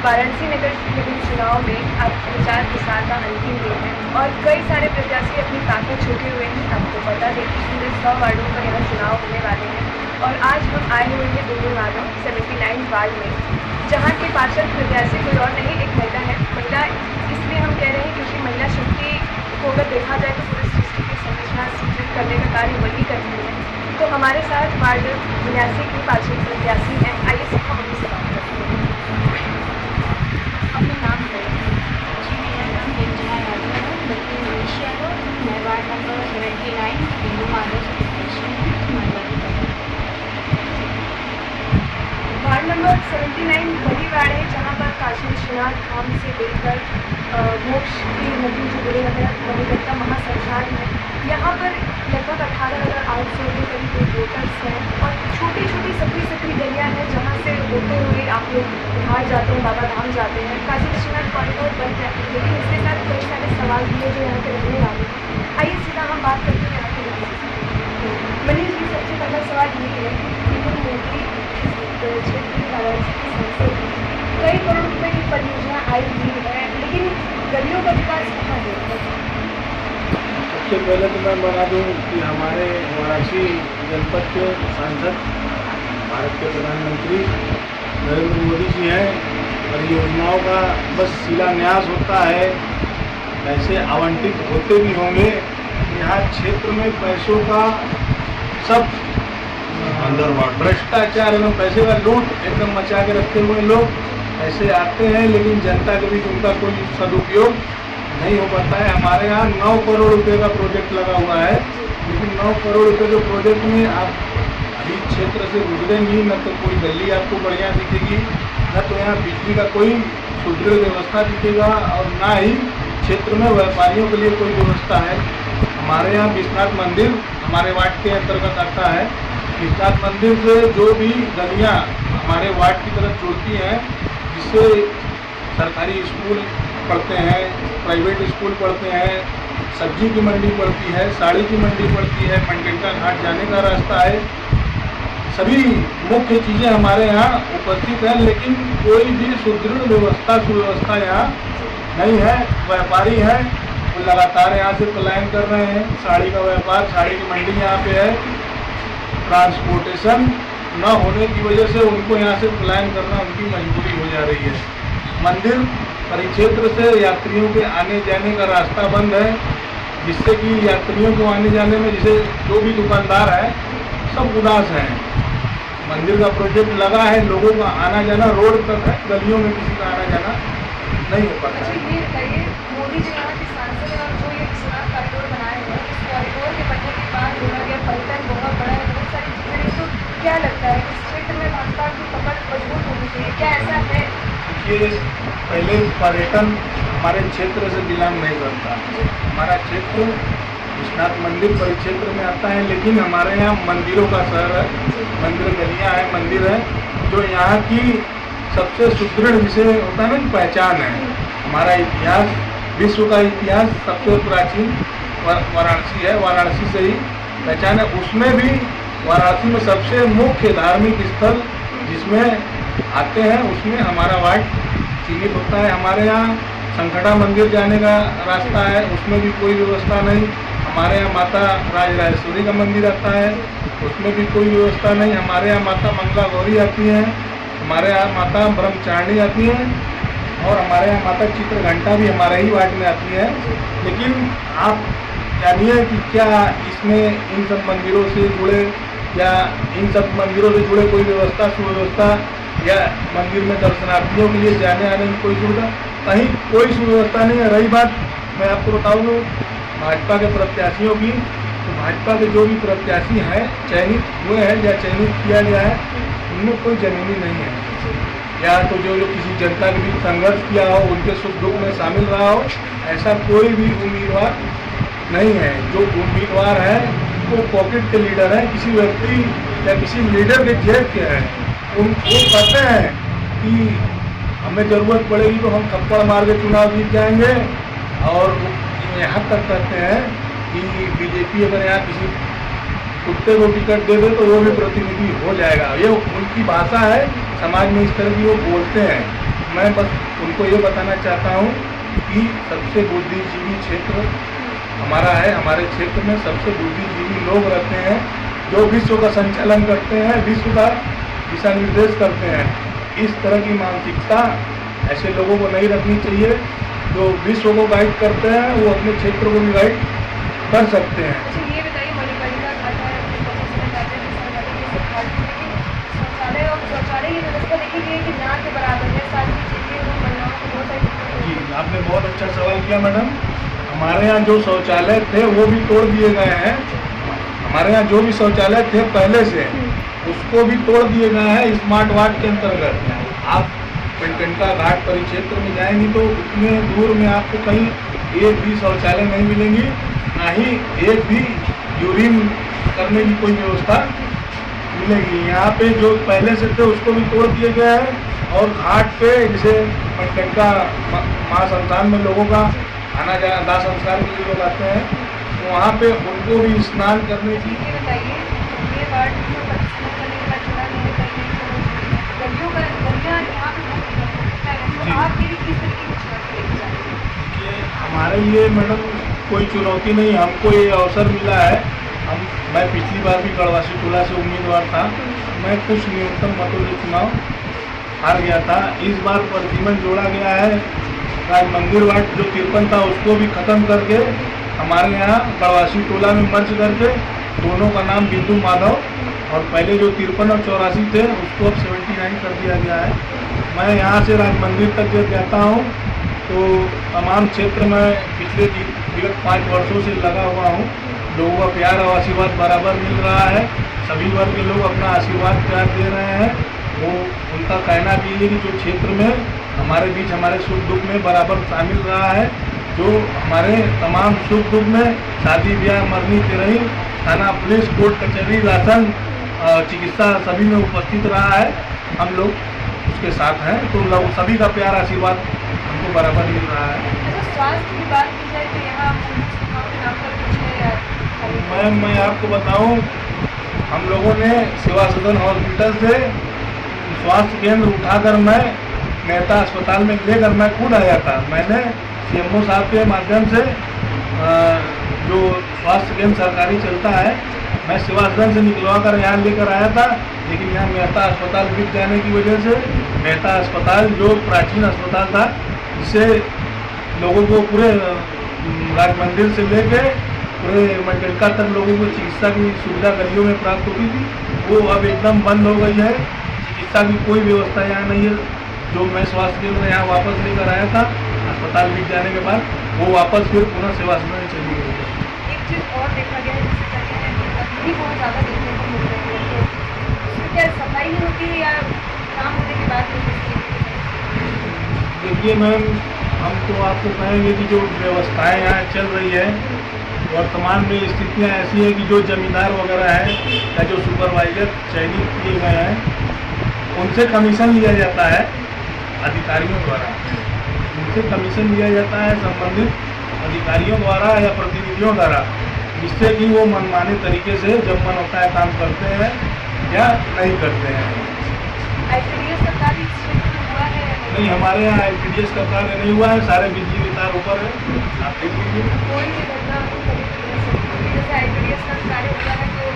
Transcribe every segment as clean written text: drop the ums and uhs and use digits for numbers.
वाराणसी नगर निगम चुनाव में अब प्रचार प्रसार का अंतिम दिन है और कई सारे प्रत्याशी अपनी ताकत छूटे हुए हैं। आपको बता दें कि पूरे 100 वार्डों पर यहाँ चुनाव होने वाले हैं और आज हम आए हुए हैं दोनों वार्डों 79 वार्ड में, जहाँ के पार्षद प्रत्याशी कोई और नहीं, एक महिला है। महिला इसलिए हम कह रहे हैं क्योंकि महिला शक्ति को अगर देखा जाए तो पूरी सृष्टि की संरचना सुदृढ़ करने का कार्य वही करती है। तो हमारे साथ वार्ड 89 की पार्षद प्रत्याशी हैं। आइए सब हम उनसे बात करते हैं। अपना नाम बताइए। जी, मेरा नाम व्यंजना यादव है, बल्कि मनीषा है। मैं वार्ड नंबर 79 हिंदू माधव से प्रत्याशी हूँ, समाजवादी पार्टी। वार्ड नंबर 79 वही वार्ड है जहाँ पर काशी विश्वनाथ धाम से लेकर मोक्ष की नदी जो जुड़े मणिकर्ता महाश्मशान है। यहाँ पर लगभग 18,800 के करीब वोटर्स हैं और छोटी छोटी सकरी गलियाँ हैं जहाँ से होते हुए आप लोग बाहर जाते हैं, बाबा धाम जाते हैं। काशी विश्वनाथ कॉरिडोर बन गया है, लेकिन इसके साथ कई सारे सवाल भी है जो यहाँ के रहने वाले हैं। आइए सीधा हम बात करते हैं यहाँ के लोगों से। मनीष जी, सबसे पहला सवाल ये है कि हम मोदी क्षेत्र की वाराणसी की सांसद हैं, कई करोड़ रुपए की परियोजना आई हुई है, लेकिन गलियों का विकास कहाँ है? सबसे पहले तो मैं बता दूं कि हमारे वाराणसी जनपद के सांसद भारत के प्रधानमंत्री नरेंद्र मोदी जी हैं। परियोजनाओं का बस शिलान्यास होता है, पैसे आवंटित होते भी होंगे। यहाँ क्षेत्र में पैसों का सब भ्रष्टाचार एवं पैसे का लूट एकदम मचा के रखे हुए लोग पैसे आते हैं, लेकिन जनता के बीच उनका कोई सदुपयोग नहीं हो पाता है। हमारे यहाँ 9 करोड़ रुपए का प्रोजेक्ट लगा हुआ है, लेकिन 9 करोड़ रुपए के प्रोजेक्ट में आप अभी क्षेत्र से गुजरेंगी न तो कोई गली आपको बढ़िया दिखेगी, न तो यहाँ बिजली का कोई सुदृढ़ व्यवस्था दिखेगा और ना ही क्षेत्र में व्यापारियों के लिए कोई व्यवस्था है। हमारे यहाँ विश्वनाथ मंदिर हमारे वार्ड के अंतर्गत आता है। विश्वनाथ मंदिर से जो भी गलियाँ हमारे वार्ड की तरफ जुड़ती हैं, जिससे सरकारी स्कूल पढ़ते हैं, प्राइवेट स्कूल पढ़ते हैं, सब्जी की मंडी पड़ती है, साड़ी की मंडी पड़ती है, मनकेंद्रा घाट जाने का रास्ता है, सभी मुख्य चीज़ें हमारे यहाँ उपस्थित हैं, लेकिन कोई भी सुव्यवस्था यहाँ नहीं है। व्यापारी हैं वो लगातार यहाँ से पलायन कर रहे हैं। साड़ी का व्यापार, साड़ी की मंडी यहाँ पे है, ट्रांसपोर्टेशन न होने की वजह से उनको यहाँ से पलायन करना उनकी मजबूरी हो जा रही है। मंदिर परिक्षेत्र से यात्रियों के आने जाने का रास्ता बंद है, जिससे कि यात्रियों को आने जाने में जैसे जो भी दुकानदार है सब उदास हैं। मंदिर का प्रोजेक्ट लगा है, लोगों का आना जाना रोड तक है, गलियों में किसी का आना जाना नहीं हो पाता है। ये बताइए, मोदी जी यहाँ के सांसद हैं और जो ये विश्वनाथ कॉरिडोर बनाए हैं, इस कॉरिडोर के बनने के बाद जोड़ा गया पलटन बहुत बड़ा है, बहुत सारी चीज़ें हैं। तो क्या लगता है इस क्षेत्र में भाजपा की पकड़ मजबूत होनी चाहिए, क्या ऐसा है? ये पहले पर्यटन हमारे क्षेत्र से बिलोंग नहीं करता। हमारा क्षेत्र विश्वनाथ मंदिर परिक्षेत्र में आता है, लेकिन हमारे यहाँ मंदिरों का शहर है, मंदिर गलियाँ हैं, मंदिर है जो यहाँ की सबसे सुदृढ़ जिसे होता है ना पहचान है। हमारा इतिहास, विश्व का इतिहास सबसे प्राचीन वाराणसी है, वाराणसी से ही पहचान है। उसमें भी वाराणसी में सबसे मुख्य धार्मिक स्थल जिसमें आते हैं उसमें हमारा वार्ड चिन्हित होता है। हमारे यहाँ संखड़ा मंदिर जाने का रास्ता है, उसमें भी कोई व्यवस्था नहीं। हमारे यहाँ माता राजराजेश्वरी का मंदिर आता है, उसमें भी कोई व्यवस्था नहीं। हमारे यहाँ माता मंगला गौरी आती हैं, हमारे यहाँ माता ब्रह्मचारिणी आती हैं और हमारे यहाँ माता चित्र घंटा भी हमारे ही वार्ड में आती है। लेकिन आप जानिए कि क्या इसमें इन सब मंदिरों से जुड़े या इन सब मंदिरों से जुड़े कोई व्यवस्था सुव्यवस्था या मंदिर में दर्शनार्थियों के लिए जाने आने की कोई सुविधा, कहीं कोई सुव्यवस्था नहीं है। रही बात मैं आपको बताऊँ भाजपा के प्रत्याशियों की, तो भाजपा के जो भी प्रत्याशी हैं चयनित हुए हैं या चयनित किया गया है, उनमें कोई जमीनी नहीं है, या तो जो किसी जनता के बीच संघर्ष किया हो, उनके सुख दुख में शामिल रहा हो, ऐसा कोई भी उम्मीदवार नहीं है। जो उम्मीदवार है वो पॉकेट के लीडर है, किसी व्यक्ति या किसी लीडर के जेब के हैं। वो कहते हैं कि हमें ज़रूरत पड़ेगी तो हम थप्पड़ मार के चुनाव जीत जाएंगे, और यहाँ तक कहते हैं कि बीजेपी अगर यहाँ किसी कुत्ते को टिकट दे दे तो वो भी प्रतिनिधि हो जाएगा। ये उनकी भाषा है, समाज में इस तरह की वो बोलते हैं। मैं बस उनको ये बताना चाहता हूँ कि सबसे बुद्धिजीवी क्षेत्र हमारा है। हमारे क्षेत्र में सबसे बुद्धिजीवी लोग रहते हैं जो विश्व का संचालन करते हैं, विश्व का दिशा निर्देश करते हैं। इस तरह की मानसिकता ऐसे लोगों को नहीं रखनी चाहिए। जो विश्व को गाइड करते हैं वो अपने क्षेत्र को भी गाइड कर सकते हैं। अच्छा ये बताइए, मणिकर्णिका घाट है, शौचालय और शौचालय की व्यवस्था देखी गई है कि ना के बराबर है, साथ ही चीजें वो महिलाओं को बहुत सारी दिक्कत होती है। जी, आपने बहुत अच्छा सवाल किया मैडम। हमारे यहाँ जो शौचालय थे वो भी तोड़ दिए गए हैं। हमारे यहाँ जो भी शौचालय थे पहले से उसको भी तोड़ दिए गए हैं स्मार्ट वार्ड के अंतर्गत। आप मणिकर्णिका घाट परिक्षेत्र में जाएंगी तो उतने दूर में आपको कहीं एक भी शौचालय नहीं मिलेंगी, ना ही एक भी यूरिन करने की कोई व्यवस्था मिलेगी। यहाँ पे जो पहले से थे उसको भी तोड़ दिए गए हैं और घाट पे जैसे मणिकर्णिका महासंस्थान में लोगों का आना जाना दाह संस्कार के लिए लोग आते हैं तो वहाँ पे उनको भी स्नान करने की। ये बताइए, ये वार्ड में परिश्रम करने के बाद चुनाव नहीं करेंगे, गलियों का गलियाँ यहाँ पे बहुत दिक्कत है, तो आप ये किस तरीके की चुनौती लेके जा रहे हैं? ये हमारे लिए मैडम कोई चुनौती नहीं, हमको ये अवसर मिला है। मैं पिछली बार भी गढ़वासी टोला से उम्मीदवार था, मैं कुछ न्यूनतम मतों से चुनाव हार गया था। इस बार प्रतिबंध जोड़ा गया है, राज मंदिर वार्ड जो 53 था उसको भी ख़त्म करके हमारे यहाँ गढ़वासी टोला में मर्ज करके दोनों का नाम बिंदु माधव और पहले जो 53 और 84 थे उसको अब 79 कर दिया गया है। मैं यहाँ से राज मंदिर तक जब जाता हूँ तो तमाम क्षेत्र में पिछले विगत 5 वर्षों से लगा हुआ हूँ। लोगों का प्यार और आशीर्वाद बराबर मिल रहा है, सभी वर्ग के लोग अपना आशीर्वाद प्यार दे रहे हैं। वो उनका कहना भी है कि जो क्षेत्र में हमारे बीच हमारे सुख दुख में बराबर शामिल रहा है, जो हमारे तमाम सुख दुख में शादी ब्याह मरनी तेरही थाना पुलिस कोर्ट कचहरी राशन चिकित्सा सभी में उपस्थित रहा है, हम लोग उसके साथ हैं। तो लोग सभी का प्यार आशीर्वाद हमको बराबर मिल रहा है। अच्छा, स्वास्थ्य की बात की जाए तो यहाँ के नाम पर कुछ है या मैम मैं आपको बताऊं, हम लोगों ने सेवा सदन हॉस्पिटल से स्वास्थ्य केंद्र उठाकर मैं मेहता अस्पताल में लेकर मैं खुद आया था। मैंने सीएमओ साहब के माध्यम से जो स्वास्थ्य केंद्र सरकारी चलता है मैं सेवा सदन से निकलवा कर यहाँ लेकर आया था, लेकिन यहाँ मेहता अस्पताल बिक जाने की वजह से मेहता अस्पताल जो प्राचीन अस्पताल था जिससे लोगों को पूरे राज मंदिर से लेके पूरे मणिकर्णिका तक लोगों को चिकित्सा की सुविधा गलियों में प्राप्त होती थी, वो अब एकदम बंद हो गई है। चिकित्सा की कोई व्यवस्था यहाँ नहीं है। जो मैं स्वास्थ्य केंद्र यहाँ वापस लेकर आया था अस्पताल बिक जाने के बाद, वो वापस फिर पुनः सेवा सदन चली गई है। एक चीज़ और देखा गया है जिससे कहते हैं कि गंदगी बहुत ज़्यादा देखने को मिल रही है, तो उसमें क्या सफाई नहीं होती है या काम होने के बाद नहीं होती है? देखिए मैम, हम तो आपको कहेंगे कि जो व्यवस्थाएं यहाँ चल रही है वर्तमान में स्थितियाँ ऐसी है कि जो जमींदार वगैरह हैं या जो सुपरवाइजर चयनित किए गए हैं उनसे कमीशन लिया जाता है अधिकारियों द्वारा, उनसे कमीशन लिया जाता है संबंधित अधिकारियों द्वारा या प्रतिनिधियों द्वारा, जिससे कि वो मनमाने तरीके से जब मन होता है काम करते हैं या नहीं करते हैं। IPDS का कार्य इस क्षेत्र में हुआ है? नहीं, हमारे यहाँ IPDS का कार्य नहीं हुआ है, सारे बिजली के तार ऊपर है, आप देख लीजिए। कोई भी घटना हो कभी जैसे IPDS का कार्य हुआ है तो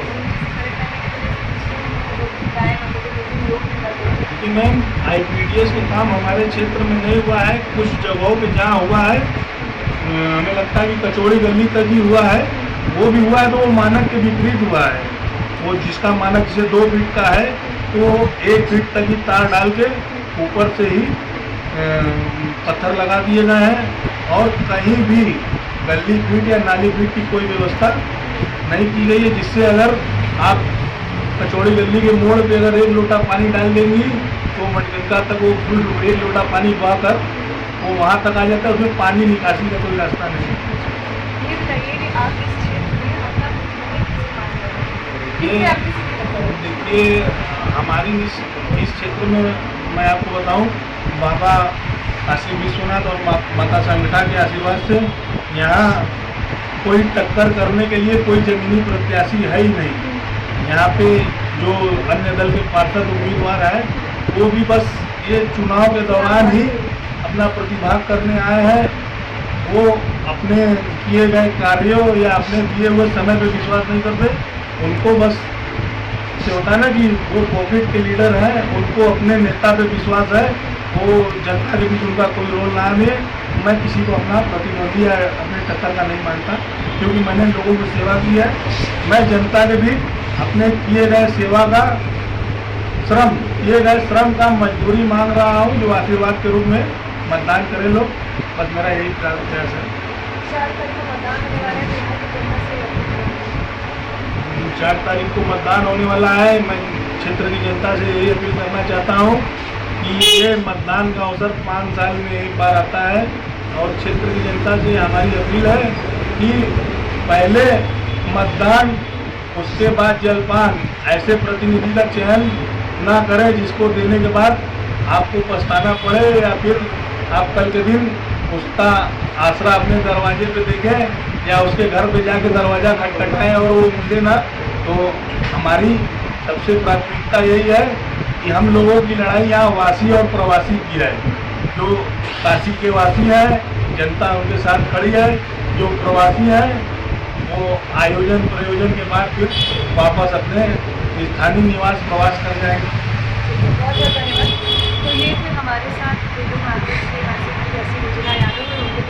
लेकिन मैम IPDS का काम हमारे क्षेत्र में नहीं हुआ है। कुछ जगहों पे जहाँ हुआ है हमें लगता है कि कचौड़ी गली तक ही हुआ है, वो भी हुआ है तो वो मानक के विपरीत हुआ है। वो जिसका मानक जैसे 2 फीट का है तो 1 फीट तक ही तार डाल के ऊपर से ही पत्थर लगा दिए गए हैं और कहीं भी गली फीट या नाली फीट की कोई व्यवस्था नहीं की गई है, जिससे अगर आप कचौड़ी गली के मोड़ पे अगर 1 लोटा पानी डाल देंगी तो मणिकर्णिका तक वो फुल 1 लोटा पानी बहा कर वो वहाँ तक आ जाता है, उसमें पानी निकासी का कोई रास्ता नहीं है। ये बताइए कि आप इस क्षेत्र में अपना देखिए हमारी इस क्षेत्र में मैं आपको बताऊं, बाबा काशी विश्वनाथ और माता संगठा के आशीर्वाद से यहाँ कोई टक्कर करने के लिए कोई जमीनी प्रत्याशी है ही नहीं। यहाँ पे जो अन्य दल के पार्षद उम्मीदवार हैं वो भी बस ये चुनाव के दौरान ही अपना प्रतिभाग करने आए हैं, वो अपने किए गए कार्यों या अपने दिए हुए समय पे विश्वास नहीं करते। उनको बस से होता है ना कि वो पॉकेट के लीडर हैं, उनको अपने नेता पे विश्वास है, वो जनता के बीच उनका कोई रोल ना है। मैं किसी को अपना प्रतिद्वंदी या अपने टक्कर का नहीं मानता, क्योंकि मैंने लोगों की सेवा की है। मैं जनता के बीच अपने किए गए सेवा का श्रम का मजदूरी मांग रहा हूँ, जो आशीर्वाद के रूप में मतदान करें लोग। बस मेरा यही प्रयास है। 4 तारीख को मतदान होने वाला है, तो यहाँ की जनता से अपील करें। 4 तारीख को मतदान होने वाला है। मैं क्षेत्र की जनता से यही अपील करना चाहता हूँ कि ये मतदान का अवसर 5 साल में एक बार आता है, और क्षेत्र की जनता से हमारी अपील है कि पहले मतदान, उसके बाद जलपान, ऐसे प्रतिनिधि का चयन ना करें जिसको देने के बाद आपको पछताना पड़े, या फिर आप कल के दिन उसका आसरा अपने दरवाजे पे देखें या उसके घर पे जाके दरवाज़ा खटखटाएं और वो मिले ना। तो हमारी सबसे प्राथमिकता यही है कि हम लोगों की लड़ाई यहाँ वासी और प्रवासी की है। जो काशी के वासी हैं, जनता उनके साथ खड़ी है। जो प्रवासी हैं, वो आयोजन प्रयोजन के बाद फिर वापस अपने स्थानीय निवास प्रवास कर जाएंगे। बहुत बहुत धन्यवाद। तो ये थे हमारे साथ विभिन्न मार्गों से ऐसी योजना यादव और उनके